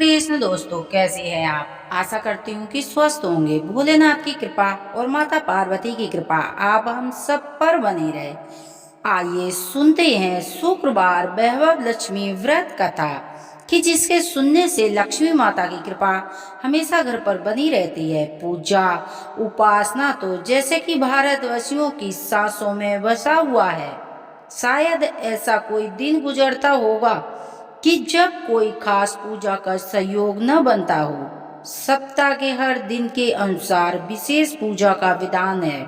कृष्ण दोस्तों, कैसे हैं आप। आशा करती हूँ कि स्वस्थ होंगे। भोलेनाथ की कृपा और माता पार्वती की कृपा आप हम सब पर बनी रहे। आइए सुनते हैं शुक्रवार वैभव लक्ष्मी व्रत कथा कि जिसके सुनने से लक्ष्मी माता की कृपा हमेशा घर पर बनी रहती है। पूजा उपासना तो जैसे कि भारतवासियों की सांसों में बसा हुआ है। शायद ऐसा कोई दिन गुजरता होगा कि जब कोई खास पूजा का सहयोग न बनता हो। सप्ताह के हर दिन के अनुसार विशेष पूजा का विधान है।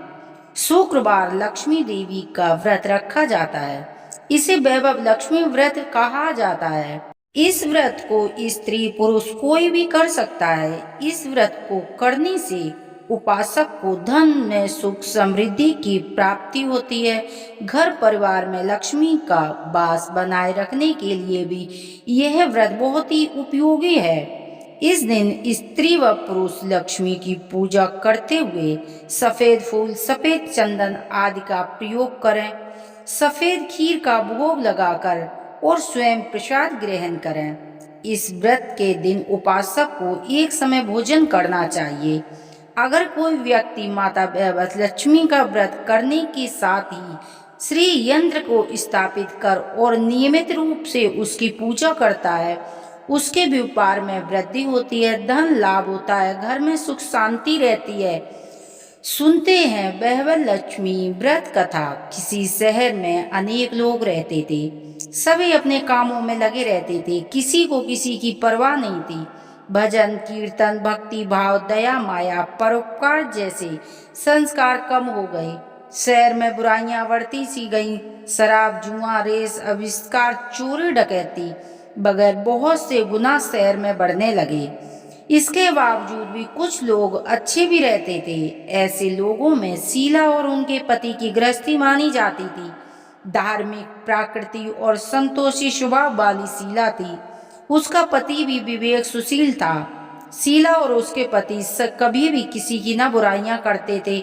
शुक्रवार लक्ष्मी देवी का व्रत रखा जाता है। इसे वैभव लक्ष्मी व्रत कहा जाता है। इस व्रत को स्त्री पुरुष कोई भी कर सकता है। इस व्रत को करने से उपासक को धन में सुख समृद्धि की प्राप्ति होती है। घर परिवार में लक्ष्मी का वास बनाए रखने के लिए भी यह व्रत बहुत ही उपयोगी है। इस दिन स्त्री व पुरुष लक्ष्मी की पूजा करते हुए सफेद फूल, सफेद चंदन आदि का प्रयोग करें। सफेद खीर का भोग लगाकर और स्वयं प्रसाद ग्रहण करें। इस व्रत के दिन उपासक को एक समय भोजन करना चाहिए। अगर कोई व्यक्ति माता लक्ष्मी का व्रत करने के साथ ही श्री यंत्र को स्थापित कर और नियमित रूप से उसकी पूजा करता है, उसके व्यापार में वृद्धि होती है, धन लाभ होता है, घर में सुख शांति रहती है। सुनते हैं वैभव लक्ष्मी व्रत कथा। किसी शहर में अनेक लोग रहते थे। सभी अपने कामों में लगे रहते थे। किसी को किसी की परवाह नहीं थी। भजन कीर्तन, भक्ति भाव, दया माया, परोपकार जैसे संस्कार कम हो गए। शहर में बुराइयां बढ़ती सी गईं। शराब, जुआ, रेस, अविष्कार, चोरी, डकैती बगैर बहुत से गुनाह शहर में बढ़ने लगे। इसके बावजूद भी कुछ लोग अच्छे भी रहते थे। ऐसे लोगों में शीला और उनके पति की गृहस्थी मानी जाती थी। धार्मिक, प्राकृति और संतोषी स्वभाव वाली शीला थी। उसका पति भी विवेक सुशील था। शीला और उसके पति कभी भी किसी की ना बुराइयां करते थे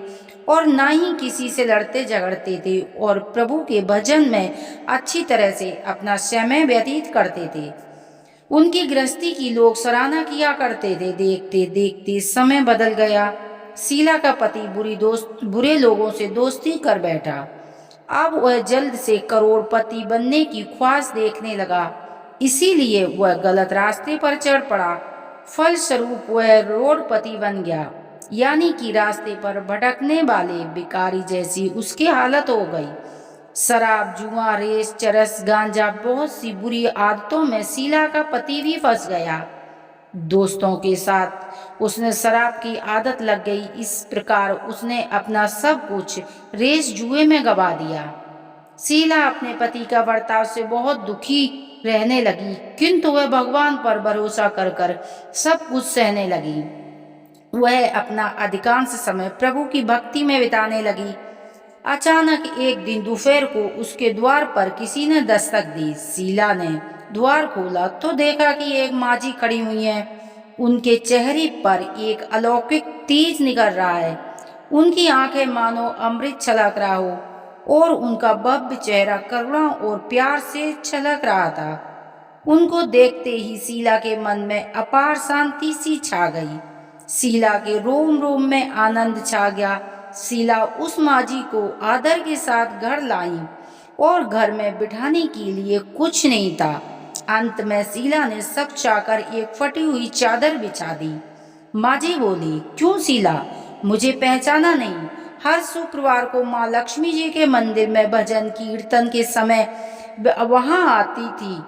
और ना ही किसी से लड़ते झगड़ते थे और प्रभु के भजन में अच्छी तरह से अपना समय व्यतीत करते थे। उनकी गृहस्थी की लोग सराहना किया करते थे। देखते देखते समय बदल गया। शीला का पति बुरे लोगों से दोस्ती कर बैठा। अब वह जल्द से करोड़पति बनने की ख्वाहिश देखने लगा। इसीलिए वह गलत रास्ते पर चढ़ पड़ा। फलस्वरूप वह रोडपति बन गया, यानी कि रास्ते पर भटकने वाले भिखारी जैसी उसकी हालत हो गई। शराब, जुआ, रेस, चरस, गांजा, बहुत सी बुरी आदतों में शीला का पति भी फंस गया। दोस्तों के साथ उसने शराब की आदत लग गई। इस प्रकार उसने अपना सब कुछ रेस जुए में गवा दिया। शीला अपने पति का बर्ताव से बहुत दुखी रहने लगी, किंतु वह भगवान पर भरोसा कर कर सब कुछ सहने लगी। वह अपना अधिकांश समय प्रभु की भक्ति में बिताने लगी। अचानक एक दिन दोपहर को उसके द्वार पर किसी ने दस्तक दी। शीला ने द्वार खोला तो देखा कि एक माँ जी खड़ी हुई है। उनके चेहरे पर एक अलौकिक तेज निकल रहा है। उनकी आंखें मानो अमृत छलक रहा हो और उनका भव्य चेहरा करुणा और प्यार से छलक रहा था। उनको देखते ही शीला के मन में अपार शांति सी छा गई। शीला के रोम रोम में आनंद छा गया। शीला उस माँ जी को आदर के साथ घर लाई और घर में बिठाने के लिए कुछ नहीं था। अंत में शीला ने सब चाकर एक फटी हुई चादर बिछा दी। माँ जी बोली, क्यों शीला, मुझे पहचाना नहीं? हर शुक्रवार को माँ लक्ष्मी जी के मंदिर में भजन कीर्तन के समय वहां आती थी।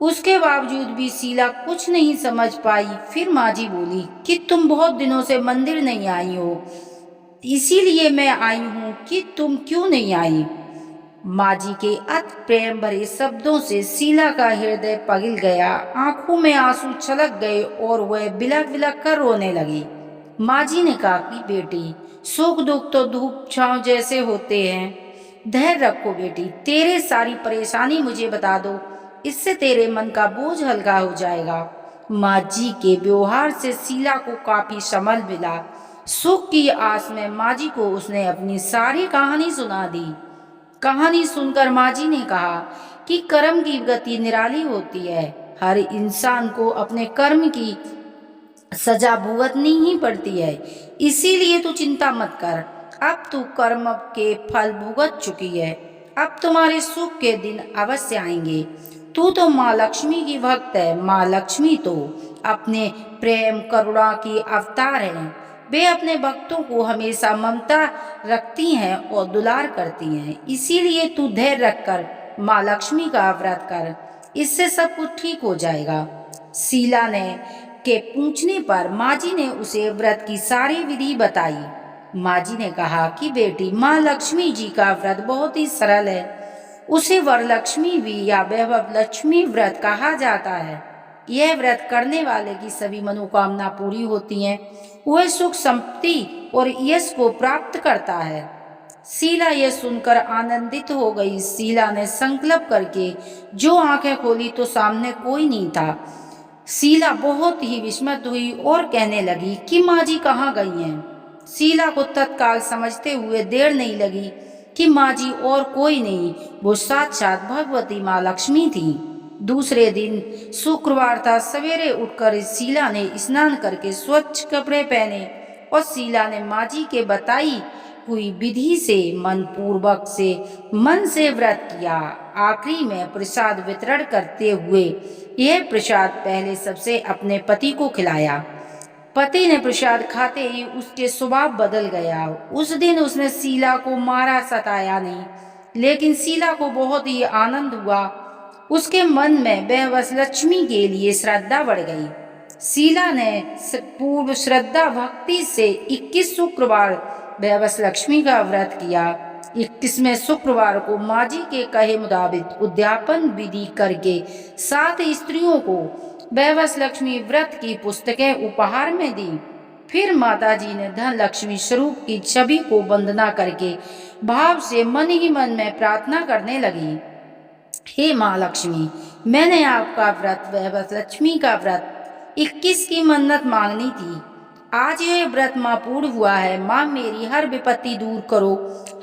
उसके बावजूद भी शीला कुछ नहीं समझ पाई। फिर माँ जी बोली कि तुम बहुत दिनों से मंदिर नहीं आई हो, इसीलिए मैं आई हूँ कि तुम क्यों नहीं आई। माँ जी के अति प्रेम भरे शब्दों से शीला का हृदय पिघल गया। आंखों में आंसू छलक गए और वह बिलख बिलख कर रोने लगी। माँ जी ने कहा कि बेटी, सुख दुख तो धूप छांव जैसे होते हैं। धैर्य रखो बेटी, तेरे सारी परेशानी मुझे बता दो, इससे तेरे मन का बोझ हल्का हो जाएगा। माँ जी के व्यवहार से शीला को काफी संभल मिला। सुख की आस में माँ जी को उसने अपनी सारी कहानी सुना दी। कहानी सुनकर माँ जी ने कहा कि कर्म की गति निराली होती है। हर इंसान को अपने कर्म की सजा भुगतनी ही पड़ती है। इसीलिए तू चिंता मत कर, अब तू कर्म के फल भुगत चुकी है। अब तुम्हारे सुख के दिन अवश्य आएंगे। तू तो माँ लक्ष्मी की भक्त है। माँ लक्ष्मी तो अपने प्रेम करुणा की अवतार है। वे अपने भक्तों को हमेशा ममता रखती हैं और दुलार करती हैं। इसीलिए तू धैर्य रखकर माँ लक्ष्मी का व्रत कर, इससे सब कुछ ठीक हो जाएगा। शीला ने के पूछने पर माँ जी ने उसे व्रत की सारी विधि बताई। माँ जी ने कहा कि बेटी, माँ लक्ष्मी जी का व्रत बहुत ही सरल है। उसे वरलक्ष्मी भी या वैभव लक्ष्मी व्रत कहा जाता है। यह व्रत करने वाले की सभी मनोकामना पूरी होती हैं। वह सुख संपत्ति और यश को प्राप्त करता है। शीला यह सुनकर आनंदित हो गई। शीला ने संकल्प करके जो आंखें खोली तो सामने कोई नहीं था। शीला बहुत ही विस्मित हुई और कहने लगी कि माँ जी कहाँ गई हैं। शीला को तत्काल समझते हुए देर नहीं लगी कि माँ जी और कोई नहीं, वो साक्षात भगवती माँ लक्ष्मी थी। दूसरे दिन शुक्रवार था। सवेरे उठकर शीला ने स्नान करके स्वच्छ कपड़े पहने और शीला ने माँ जी के बताई हुई विधि से मन से व्रत किया। आखिरी में प्रसाद वितरण करते हुए यह प्रसाद पहले सबसे अपने पति को खिलाया। पति ने प्रसाद खाते ही उसके स्वभाव बदल गया। उस दिन उसने शीला को मारा सताया नहीं, लेकिन शीला को बहुत ही आनंद हुआ। उसके मन में बेबस लक्ष्मी के लिए श्रद्धा बढ़ गई। शीला ने पूर्व श्रद्धा भक्ति से 21 शुक्रवार बेबस लक्ष्मी का व्रत किया। 21वें शुक्रवार को माँ जी के कहे मुताबिक उद्यापन विधि करके 7 स्त्रियों को बेबस लक्ष्मी व्रत की पुस्तकें उपहार में दी। फिर माता जी ने धन लक्ष्मी स्वरूप की छवि को वंदना करके भाव से मन ही मन में प्रार्थना करने लगी। हे माँ लक्ष्मी, मैंने आपका व्रत बेबस लक्ष्मी का व्रत 21 की मन्नत मांगनी थी। आज यह व्रत माँ पूर्ण हुआ है। माँ मेरी हर विपत्ति दूर करो,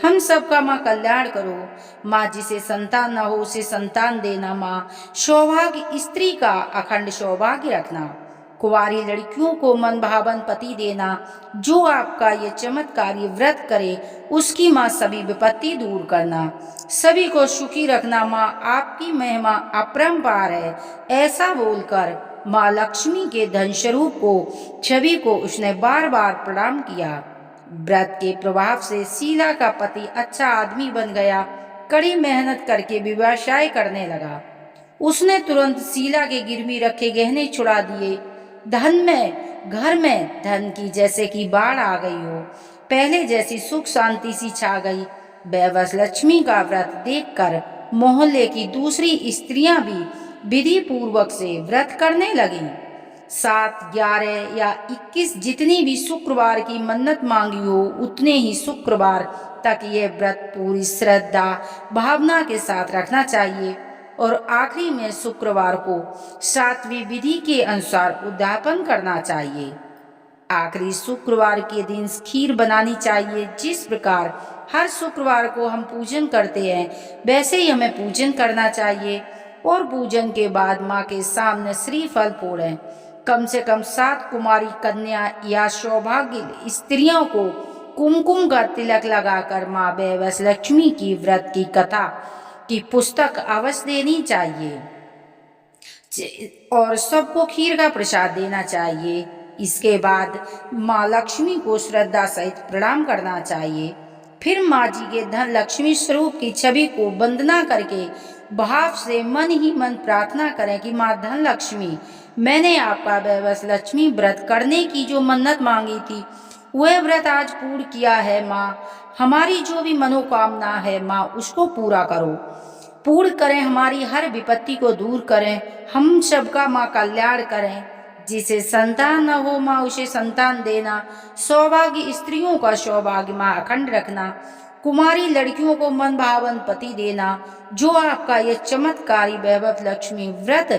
हम सबका माँ कल्याण करो। माँ जिसे संतान न हो उसे संतान देना। माँ सौभाग्य स्त्री का अखंड सौभाग्य रखना। कुंवारी लड़कियों को मन भावन पति देना। जो आपका ये चमत्कारी व्रत करे उसकी माँ सभी विपत्ति दूर करना, सभी को सुखी रखना। माँ आपकी महिमा अपरंपार है। ऐसा बोलकर माँ लक्ष्मी के धन स्वरूप को छवि को उसने बार बार प्रणाम किया। व्रत के प्रभाव से शीला का पति अच्छा आदमी बन गया। कड़ी मेहनत करके व्यवसाय करने लगा। उसने तुरंत शीला के गिरवी रखे गहने छुड़ा दिए। घर में धन की जैसे कि बाढ़ आ गई हो। पहले जैसी सुख शांति सी छा गई। बेबस लक्ष्मी का व्रत देखकर मोहल्ले की दूसरी स्त्रियां भी विधि पूर्वक से व्रत करने लगीं। 7, 11 या 21 जितनी भी शुक्रवार की मन्नत मांगी हो उतने ही शुक्रवार तक ये व्रत पूरी श्रद्धा भावना के साथ रखना चाहिए और आखिरी में शुक्रवार को 7वीं विधि के अनुसार उद्यापन करना चाहिए। आखिरी शुक्रवार के दिन खीर बनानी चाहिए। जिस प्रकार हर शुक्रवार को हम पूजन करते हैं वैसे ही हमें पूजन करना चाहिए और पूजन के बाद माँ के सामने श्रीफल फोड़ें। कम से कम 7 कुमारी कन्या या सौभाग्य स्त्रियों को कुमकुम का तिलक लगाकर माँ बेबस लक्ष्मी की व्रत की कथा की पुस्तक अवश्य देनी चाहिए और सबको खीर का प्रसाद देना चाहिए। इसके बाद माँ लक्ष्मी को श्रद्धा सहित प्रणाम करना चाहिए। फिर माँ जी के धन लक्ष्मी स्वरूप की छवि को वंदना करके भाव से मन ही मन प्रार्थना करें कि माँ धन लक्ष्मी, मैंने आपका बेबस लक्ष्मी व्रत करने की जो मन्नत मांगी थी वह व्रत आज पूर्ण किया है। माँ हमारी जो भी मनोकामना है माँ उसको पूरा करो, पूर्ण करें, हमारी हर विपत्ति को दूर करें, हम सबका माँ कल्याण करें। जिसे संतान न हो माँ उसे संतान देना, सौभाग्य स्त्रियों का सौभाग्य माँ अखंड रखना, कुमारी लड़कियों को मन भावन पति देना। जो आपका ये चमत्कारी वैभव लक्ष्मी व्रत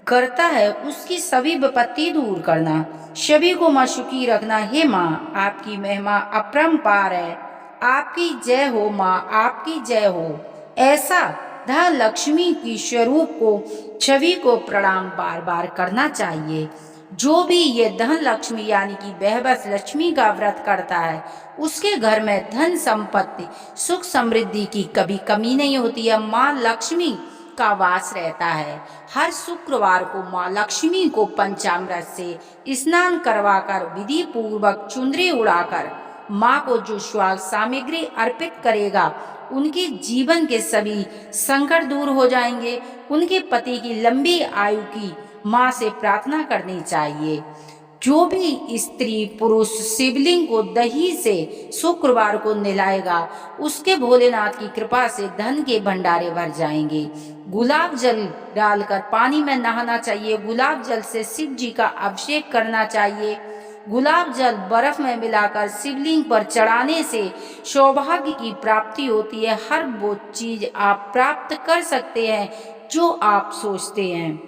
करता है उसकी सभी विपत्ति दूर करना, सभी को माँ सुखी रखना। हे माँ आपकी महिमा अपरंपार है। आपकी जय हो माँ, आपकी जय हो। ऐसा धन लक्ष्मी की स्वरूप को, छवि को प्रणाम बार बार करना चाहिए। जो भी ये धन लक्ष्मी यानी कि बेहबस लक्ष्मी का व्रत करता है, उसके घर में धन संपत्ति सुख समृद्धि की कभी कमी नहीं होती है। माँ लक्ष्मी का वास रहता है। हर शुक्रवार को माँ लक्ष्मी को पंचामृत से स्नान करवाकर विधि पूर्वक चुनरी उड़ाकर माँ को जो स्वाग सामग्री अर्पित करेगा, उनके जीवन के सभी संकट दूर हो जाएंगे। उनके पति की लंबी आयु की माँ से प्रार्थना करनी चाहिए। जो भी स्त्री पुरुष शिवलिंग को दही से शुक्रवार को नहलाएगा, उसके भोलेनाथ की कृपा से धन के भंडारे भर जाएंगे। गुलाब जल डालकर पानी में नहाना चाहिए। गुलाब जल से शिव जी का अभिषेक करना चाहिए। गुलाब जल बर्फ में मिलाकर शिवलिंग पर चढ़ाने से सौभाग्य की प्राप्ति होती है। हर वो चीज आप प्राप्त कर सकते हैं जो आप सोचते हैं।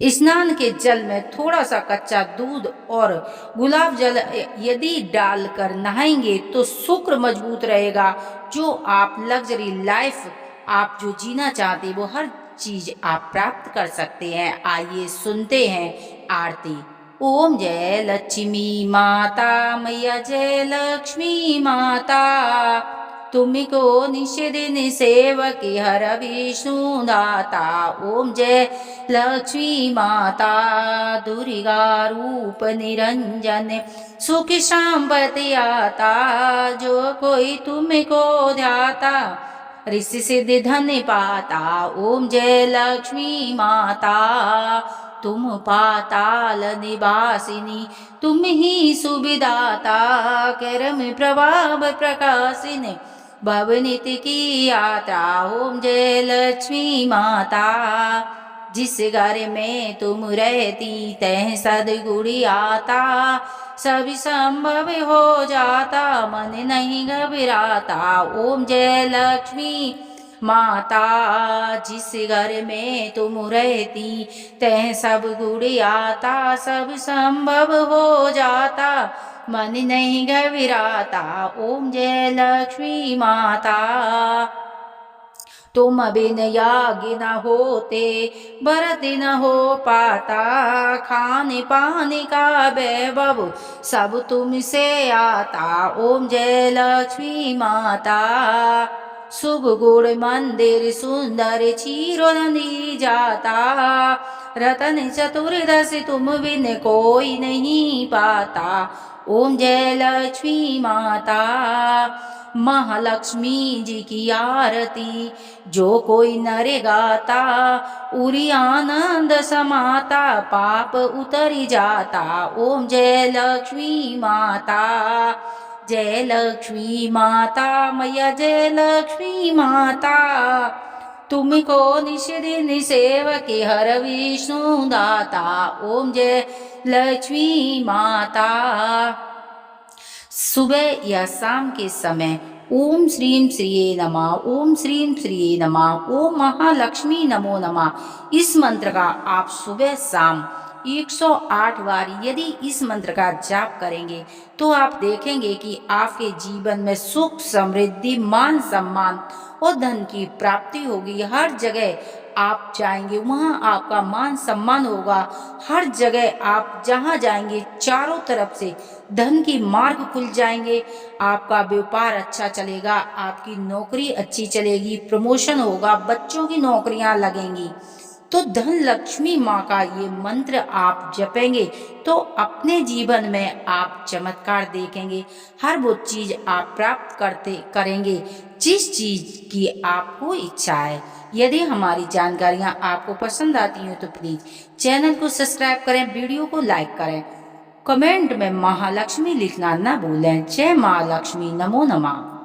स्नान के जल में थोड़ा सा कच्चा दूध और गुलाब जल यदि डालकर नहाएंगे तो शुक्र मजबूत रहेगा। जो आप लग्जरी लाइफ आप जो जीना चाहते वो हर चीज आप प्राप्त कर सकते हैं। आइए सुनते हैं आरती। ओम जय लक्ष्मी माता मैया, जय लक्ष्मी माता, तुमको निषेदिन सेवक हर विष्णु दाता। ओम जय लक्ष्मी माता, दुर्गा रूप निरंजन, सुख शांति आता। जो कोई तुमको ध्याता, ऋषि सिद्धि धन पाता। ओम जय लक्ष्मी माता, तुम पाताल निवासिनी, तुम ही सुविदाता। करम प्रभाव प्रकाशिनी, भवनीति की यात्रा। ओम जय लक्ष्मी माता, जिस घर में तुम रहती तह सदगुण आता। सभी संभव हो जाता, मन नहीं घबराता। ओम जय लक्ष्मी माता, जिस घर में तुम रहती तह सब गुण आता। सब संभव हो जाता, मन नहीं घबराता। ओम जय लक्ष्मी माता, तुम बिन याज्ञ न होते, व्रत न हो पाता। खाने पाने का वैभव सब तुमसे आता। ओम जय लक्ष्मी माता, शुभ गुण मंदिर सुंदर चिरंदी जाता। रतन चतुर्दशी तुम बिन कोई नहीं पाता। ओम जय लक्ष्मी माता, महालक्ष्मी जी की आरती जो कोई नर गाता। उरी आनंद समाता, पाप उतरी जाता। ओम जय लक्ष्मी माता, जय लक्ष्मी माता मैया, जय लक्ष्मी माता, तुमको निषेदिन सेवक हर विष्णु दाता। ओम जय लक्ष्मी माता। सुबह या शाम के समय ओम श्रीम श्रीये नमः, ओम श्रीम श्रीये नमः, ओम महालक्ष्मी नमो नमः। इस मंत्र का आप सुबह शाम 108 बार यदि इस मंत्र का जाप करेंगे तो आप देखेंगे कि आपके जीवन में सुख समृद्धि मान सम्मान और धन की प्राप्ति होगी। हर जगह आप जाएंगे वहाँ आपका मान सम्मान होगा। हर जगह आप जहाँ जाएंगे चारों तरफ से धन की मार्ग खुल जाएंगे। आपका व्यापार अच्छा चलेगा, आपकी नौकरी अच्छी चलेगी, प्रमोशन होगा, बच्चों की नौकरियां लगेंगी। तो धन लक्ष्मी माँ का ये मंत्र आप जपेंगे तो अपने जीवन में आप चमत्कार देखेंगे। हर वो चीज आप प्राप्त करते करेंगे जिस चीज की आपको इच्छा है। यदि हमारी जानकारियाँ आपको पसंद आती हैं तो प्लीज चैनल को सब्सक्राइब करें, वीडियो को लाइक करें, कमेंट में महालक्ष्मी लिखना ना भूलें। जय महालक्ष्मी, नमो नमः।